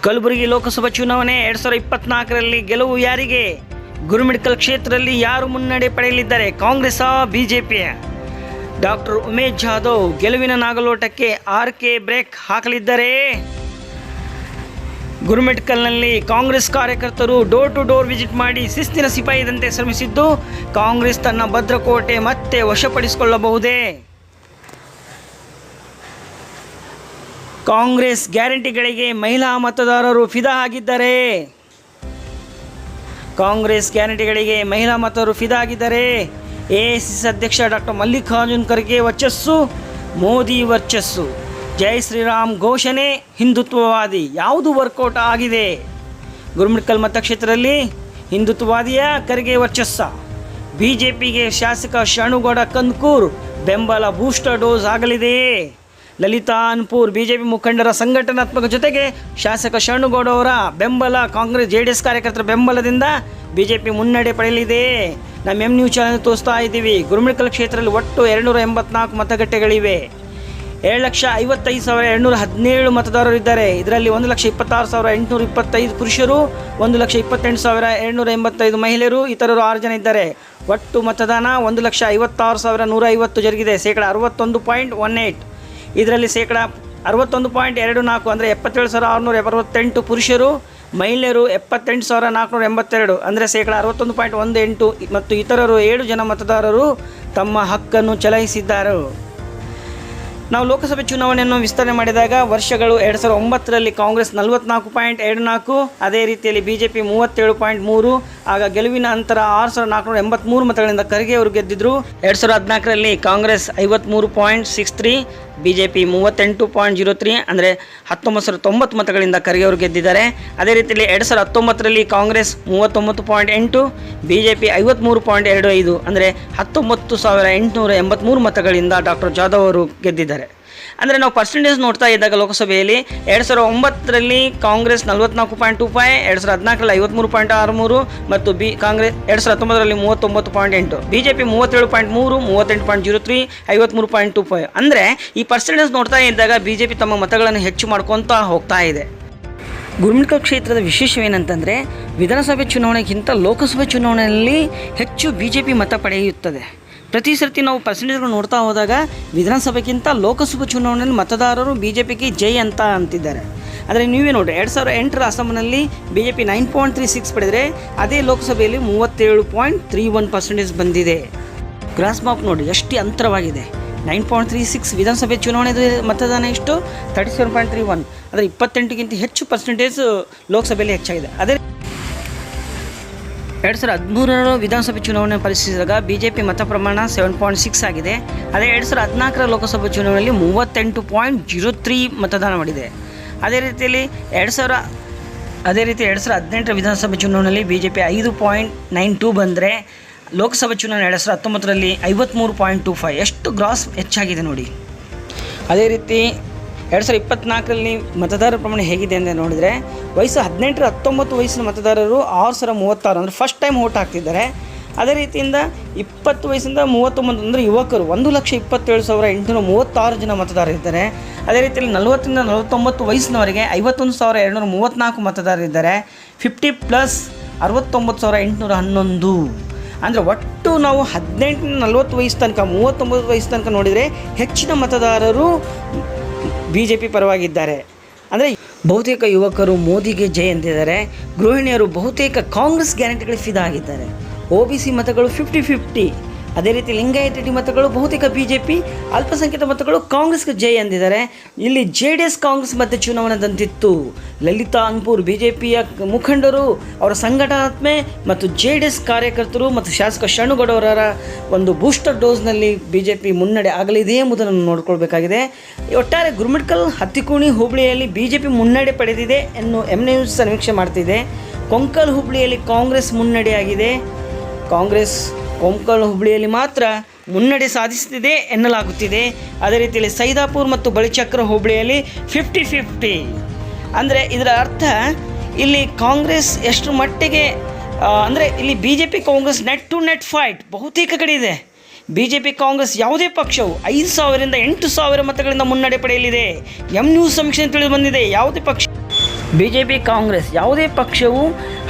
ಕಲಬುರಗಿ ಲೋಕಸಭಾ ಚುನಾವಣೆ 2024ರಲ್ಲಿ ಗೆಲುವು ಯಾರಿಗೆ? ಗುರುಮಿಠಕಲ್ ಕ್ಷೇತ್ರದಲ್ಲಿ ಯಾರು ಮುನ್ನಡೆ ಪಡೆಯಲಿದ್ದಾರೆ? ಕಾಂಗ್ರೆಸ್ಸಾ ಬಿಜೆಪಿಯ? ಡಾಕ್ಟರ್ ಉಮೇಶ್ ಜಾಧವ್ ಗೆಲುವಿನ ನಾಗಲೋಟಕ್ಕೆ ಆರ್ಕೆ ಬ್ರೇಕ್ ಹಾಕಲಿದ್ದಾರೆ. ಗುರುಮಿಠಕಲ್ನಲ್ಲಿ ಕಾಂಗ್ರೆಸ್ ಕಾರ್ಯಕರ್ತರು ಡೋರ್ ಟು ಡೋರ್ ವಿಸಿಟ್ ಮಾಡಿ ಶಿಸ್ತಿನ ಸಿಪಾಯಿದಂತೆ ಶ್ರಮಿಸಿದ್ದು, ಕಾಂಗ್ರೆಸ್ ತನ್ನ ಭದ್ರಕೋಟೆ ಮತ್ತೆ ವಶಪಡಿಸಿಕೊಳ್ಳಬಹುದೇ? ಕಾಂಗ್ರೆಸ್ ಗ್ಯಾರಂಟಿಗಳಿಗೆ ಮಹಿಳಾ ಮತದಾರರು ಫಿದಾ ಆಗಿದ್ದಾರೆ. ಕಾಂಗ್ರೆಸ್ ಗ್ಯಾರಂಟಿಗಳಿಗೆ ಮಹಿಳಾ ಮತದಾರರು ಫಿದಾ ಆಗಿದ್ದಾರೆ. ಎಐಸಿಸಿ ಅಧ್ಯಕ್ಷ ಡಾಕ್ಟರ್ ಮಲ್ಲಿಕಾರ್ಜುನ್ ಖರ್ಗೆ ವರ್ಚಸ್ಸು, ಮೋದಿ ವರ್ಚಸ್ಸು, ಜೈ ಶ್ರೀರಾಮ್ ಘೋಷಣೆ, ಹಿಂದುತ್ವವಾದಿ ಯಾವುದು ವರ್ಕೌಟ್ ಆಗಿದೆ? ಗುರುಮಿಠಕಲ್ ಮತಕ್ಷೇತ್ರದಲ್ಲಿ ಹಿಂದುತ್ವವಾದಿಯ ಖರ್ಗೆ ವರ್ಚಸ್ಸ? ಬಿಜೆಪಿಗೆ ಶಾಸಕ ಶರಣುಗೌಡ ಕಂದಕೂರ್ ಬೆಂಬಲ ಬೂಸ್ಟರ್ ಡೋಸ್ ಆಗಲಿದೆಯೇ? ಲಲಿತಾ ಅನ್ಪುರ್ ಬಿಜೆಪಿ ಮುಖಂಡರ ಸಂಘಟನಾತ್ಮಕ ಜೊತೆಗೆ ಶಾಸಕ ಶರಣುಗೌಡ ಅವರ ಬೆಂಬಲ, ಕಾಂಗ್ರೆಸ್ JDS ಕಾರ್ಯಕರ್ತರ ಬೆಂಬಲದಿಂದ ಬಿಜೆಪಿ ಮುನ್ನಡೆ ಪಡೆಯಲಿದೆ. ನಮ್ಮ ನ್ಯೂಸ್ ಚಾನಲ್ ತೋರಿಸ್ತಾ ಇದ್ದೀವಿ. ಗುರುಮಿಠಕಲ್ ಕ್ಷೇತ್ರದಲ್ಲಿ ಒಟ್ಟು 284 ಮತಗಟ್ಟೆಗಳಿವೆ. 7,55,217 ಮತದಾರರಿದ್ದಾರೆ. ಇದರಲ್ಲಿ 1,26,825 ಪುರುಷರು, 1,28,285 ಮಹಿಳೆಯರು, ಇತರರು 6 ಜನ ಇದ್ದಾರೆ. ಒಟ್ಟು ಮತದಾನ 1,56,150 ಜರುಗಿದೆ. ಶೇಕಡ 61.18. ಇದರಲ್ಲಿ ಶೇಕಡ 61.24 ಅಂದರೆ 77,668 ಪುರುಷರು, ಮಹಿಳೆಯರು 78,482 ಅಂದರೆ ಶೇಕಡ 61.18 ಮತ್ತು ಇತರರು 7 ಜನ ಮತದಾರರು ತಮ್ಮ ಹಕ್ಕನ್ನು ಚಲಾಯಿಸಿದ್ದಾರೆ. ನಾವು ಲೋಕಸಭೆ ಚುನಾವಣೆಯನ್ನು ವಿಸ್ತರಣೆ ಮಾಡಿದಾಗ ವರ್ಷಗಳು 2009ರಲ್ಲಿ ಕಾಂಗ್ರೆಸ್ 44.24, ಅದೇ ರೀತಿಯಲ್ಲಿ ಬಿಜೆಪಿ 37.3, ಆಗ ಗೆಲುವಿನ ಅಂತರ 6,483 ಮತಗಳಿಂದ ಖರ್ಗೆ ಅವರು ಗೆದ್ದಿದ್ರು. 2014ರಲ್ಲಿ ಕಾಂಗ್ರೆಸ್ 53.63, ಬಿಜೆಪಿ 38.03 ಅಂದರೆ 1990 ಮತಗಳಿಂದ ಖರ್ಗೆ ಅವರು ಗೆದ್ದಿದ್ದಾರೆ. ಅದೇ ರೀತಿಯಲ್ಲಿ 2019ರಲ್ಲಿ ಕಾಂಗ್ರೆಸ್ 39.8, ಬಿಜೆಪಿ 53.25 ಅಂದರೆ 19,883 ಮತಗಳಿಂದ ಡಾಕ್ಟರ್ ಜಾಧವ್ ಅವರು ಗೆದ್ದಿದ್ದಾರೆ. ಅಂದರೆ ನಾವು ಪರ್ಸೆಂಟೇಜ್ ನೋಡ್ತಾ ಇದ್ದಾಗ ಲೋಕಸಭೆಯಲ್ಲಿ 2009ರಲ್ಲಿ ಕಾಂಗ್ರೆಸ್ 44.25, 2014ರಲ್ಲಿ 53.63 ಮತ್ತು ಕಾಂಗ್ರೆಸ್ 2019ರಲ್ಲಿ 39.8, ಬಿಜೆಪಿ 37.3, 38.03, 53.25. ಅಂದರೆ ಈ ಪರ್ಸೆಂಟೇಜ್ ನೋಡ್ತಾ ಇದ್ದಾಗ ಬಿಜೆಪಿ ತಮ್ಮ ಮತಗಳನ್ನು ಹೆಚ್ಚು ಮಾಡ್ಕೊತಾ ಹೋಗ್ತಾ ಇದೆ. ಗುರುಮಿಠಕಲ್ ಕ್ಷೇತ್ರದ ವಿಶೇಷವೇನಂತಂದರೆ ವಿಧಾನಸಭೆ ಚುನಾವಣೆಗಿಂತ ಲೋಕಸಭೆ ಚುನಾವಣೆಯಲ್ಲಿ ಹೆಚ್ಚು ಬಿಜೆಪಿ ಮತ ಪಡೆಯುತ್ತದೆ. ಪ್ರತಿ ಸರ್ತಿ ನಾವು ಪರ್ಸೆಂಟೇಜ್ಗಳು ನೋಡ್ತಾ ಹೋದಾಗ ವಿಧಾನಸಭೆಗಿಂತ ಲೋಕಸಭಾ ಚುನಾವಣೆಯಲ್ಲಿ ಮತದಾರರು ಬಿಜೆಪಿಗೆ ಜೈ ಅಂತ ಅಂತಿದ್ದಾರೆ. ಆದರೆ ನೀವೇ ನೋಡಿ, 2008ರ ಅಸ್ಸಾಂನಲ್ಲಿ ಬಿಜೆಪಿ 9.36 ಪಡೆದರೆ ಅದೇ ಲೋಕಸಭೆಯಲ್ಲಿ 37.31% ಬಂದಿದೆ. ಗ್ರಾಸ್ ಮಾಪ್ ನೋಡಿ ಎಷ್ಟು ಅಂತರವಾಗಿದೆ. 9.36 ವಿಧಾನಸಭೆ ಚುನಾವಣೆದು ಮತದಾನ ಎಷ್ಟು? 37.31 ಅಂದರೆ 28ಗಿಂತ ಹೆಚ್ಚು ಪರ್ಸೆಂಟೇಜ್ ಲೋಕಸಭೆಯಲ್ಲಿ ಹೆಚ್ಚಾಗಿದೆ. ಅದೇ 2013ರ ವಿಧಾನಸಭೆ ಚುನಾವಣೆ ಪರಿಶೀಲಿಸಿದಾಗ ಬಿಜೆಪಿ ಮತ ಪ್ರಮಾಣ 7.6 ಆಗಿದೆ. ಅದೇ 2014ರ ಲೋಕಸಭಾ ಚುನಾವಣೆಯಲ್ಲಿ 38.03 ಮತದಾನ ಮಾಡಿದೆ. ಅದೇ ರೀತಿಯಲ್ಲಿ 2018ರ ವಿಧಾನಸಭೆ ಚುನಾವಣೆಯಲ್ಲಿ ಬಿಜೆಪಿ 5.92 ಬಂದರೆ ಲೋಕಸಭಾ ಚುನಾವಣೆ 2019ರಲ್ಲಿ 53.25. ಎಷ್ಟು ಗ್ರಾಸ್ ಹೆಚ್ಚಾಗಿದೆ ನೋಡಿ. ಅದೇ ರೀತಿ 2024ರಲ್ಲಿ ಮತದಾರರ ಪ್ರಮಾಣ ಹೇಗಿದೆ ಅಂತ ನೋಡಿದರೆ ವಯಸ್ಸು 18-19 ವಯಸ್ಸಿನ ಮತದಾರರು 6,036 ಅಂದರೆ ಫಸ್ಟ್ ಟೈಮ್ ವೋಟ್ ಹಾಕ್ತಿದ್ದಾರೆ. ಅದೇ ರೀತಿಯಿಂದ 20 ವಯಸ್ಸಿಂದ 39 ಅಂದರೆ ಯುವಕರು 1,27,836 ಜನ ಮತದಾರರಿದ್ದಾರೆ. ಅದೇ ರೀತಿಯಲ್ಲಿ 40-49 ವಯಸ್ಸಿನವರಿಗೆ 51,234 ಮತದಾರರಿದ್ದಾರೆ. 50+ 69,811. ಅಂದರೆ ಒಟ್ಟು ನಾವು 18-40 ವಯಸ್ಸು ತನಕ 39 ವಯಸ್ಸು ತನಕ ನೋಡಿದರೆ ಹೆಚ್ಚಿನ ಮತದಾರರು ಬಿಜೆಪಿ ಪರವಾಗಿದ್ದಾರೆ. ಅಂದರೆ ಬಹುತೇಕ ಯುವಕರು ಮೋದಿಗೆ ಜೈ ಅಂತಿದ್ದಾರೆ. ಗೃಹಿಣಿಯರು ಬಹುತೇಕ ಕಾಂಗ್ರೆಸ್ ಗ್ಯಾರಂಟಿಗಳಿಗೆ ಫಿದಾ ಆಗಿದ್ದಾರೆ. OBC ಮತಗಳು 50-50. ಅದೇ ರೀತಿ ಲಿಂಗಾಯತ ಮತಗಳು ಬಹುತೇಕ ಬಿಜೆಪಿ, ಅಲ್ಪಸಂಖ್ಯಾತ ಮತಗಳು ಕಾಂಗ್ರೆಸ್ಗೆ ಜೈ ಅಂದಿದ್ದಾರೆ. ಇಲ್ಲಿ JDS ಕಾಂಗ್ರೆಸ್ ಮಧ್ಯೆ ಚುನಾವಣೆದಂತಿತ್ತು. ಲಲಿತಾ ಅನ್ಪುರ್ ಬಿಜೆಪಿಯ ಮುಖಂಡರು, ಅವರ ಸಂಘಟನಾತ್ಮೆ ಮತ್ತು JDS ಕಾರ್ಯಕರ್ತರು ಮತ್ತು ಶಾಸಕ ಶರಣುಗೌಡ ಅವರ ಒಂದು ಬೂಸ್ಟರ್ ಡೋಸ್ನಲ್ಲಿ ಬಿಜೆಪಿ ಮುನ್ನಡೆ ಆಗಲಿದೆ ಎಂಬುದನ್ನು ನೋಡಿಕೊಳ್ಬೇಕಾಗಿದೆ. ಒಟ್ಟಾರೆ ಗುರುಮಿಠಕಲ್, ಹತ್ತಿಕುಣಿ ಹೋಬಳಿಯಲ್ಲಿ ಬಿಜೆಪಿ ಮುನ್ನಡೆ ಪಡೆದಿದೆ ಎನ್ನು ನ್ಯೂಸ್ ಸಮೀಕ್ಷೆ ಮಾಡ್ತಿದೆ. ಕೊಂಕಲ್ ಹುಬ್ಳಿಯಲ್ಲಿ ಕಾಂಗ್ರೆಸ್ ಮುನ್ನಡೆಯಾಗಿದೆ. ಕಾಂಗ್ರೆಸ್ ಕೊಂಕಲ್ ಹುಬ್ಳಿಯಲ್ಲಿ ಮಾತ್ರ ಮುನ್ನಡೆ ಸಾಧಿಸುತ್ತಿದೆ ಎನ್ನಲಾಗುತ್ತಿದೆ. ಅದೇ ರೀತಿಯಲ್ಲಿ ಸೈದಾಪುರ್ ಮತ್ತು ಬಳಿಚಕ್ರ ಹೋಬಳಿಯಲ್ಲಿ 50-50. ಅಂದರೆ ಇದರ ಅರ್ಥ ಇಲ್ಲಿ ಕಾಂಗ್ರೆಸ್ ಎಷ್ಟು ಮಟ್ಟಿಗೆ ಅಂದರೆ ಇಲ್ಲಿ BJP Congress net to net fight ಬಹುತೇಕ ಕಡೆ ಇದೆ. ಬಿಜೆಪಿ ಕಾಂಗ್ರೆಸ್ ಯಾವುದೇ ಪಕ್ಷವು 5,000 ರಿಂದ 8,000 ಮತಗಳಿಂದ ಮುನ್ನಡೆ ಪಡೆಯಲಿದೆ. ನ್ಯೂಸ್ ಸಮೀಕ್ಷೆ ತಿಳಿದು ಬಂದಿದೆ. ಯಾವುದೇ ಪಕ್ಷ BJP ಕಾಂಗ್ರೆಸ್ ಯಾವುದೇ ಪಕ್ಷವು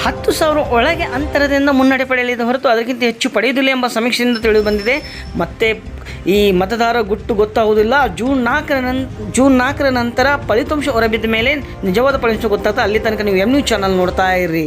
10,000 ಒಳಗೆ ಅಂತರದಿಂದ ಮುನ್ನಡೆ ಪಡೆಯಲಿದೆ ಹೊರತು ಅದಕ್ಕಿಂತ ಹೆಚ್ಚು ಪಡೆಯುವುದಿಲ್ಲ ಎಂಬ ಸಮೀಕ್ಷೆಯಿಂದ ತಿಳಿದು ಬಂದಿದೆ. ಮತ್ತು ಈ ಮತದಾರ ಗುಟ್ಟು ಗೊತ್ತಾಗುವುದಿಲ್ಲ. ಜೂನ್ 4ರ ನಂತರ ಫಲಿತಾಂಶ ಹೊರಬಿದ್ದ ಮೇಲೆ ನಿಜವಾದ ಫಲಿತಾಂಶ ಗೊತ್ತಾಗ್ತದೆ. ಅಲ್ಲಿ ತನಕ ನೀವು MNews ಚಾನಲ್ ನೋಡ್ತಾ ಇರ್ರಿ.